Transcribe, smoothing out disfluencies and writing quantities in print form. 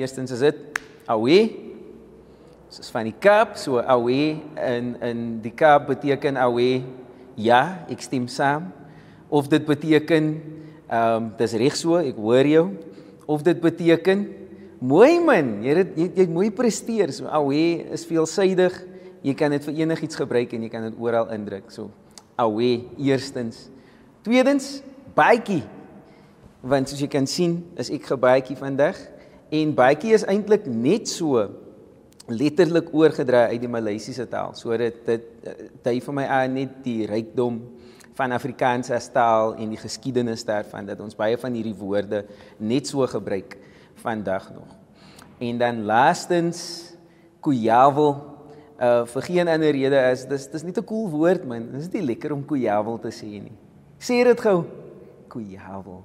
eerstens is dit awe. Dis van die Kaap, so awe in die Kaap beteken awe, ja, ek stem saam. Of dit beteken, dis reg so, ek hoor jou. Of dit beteken, mooi man, jy het mooi presteer, so awe is veelsuidig, jy kan dit vir enigiets gebruik en jy kan dit oral indruk, so awe, eerstens. Tweedens, baadjie, want soos jy kan sien, is ek gebaadjie vandag, en baadjie is eintlik net so letterlik oorgedra uit die Maleisiese taal, so dit dui vir my aan net die rykdom van Afrikaans as taal en die geskiedenis daarvan, dat ons baie van hierdie woorde net so gebruik vandag nog. En dan laastens, koejavel, vir geen ander rede as, dis net 'n cool woord man, dis nie lekker om koejavel te sê nie. Sê dit gou, koejavel.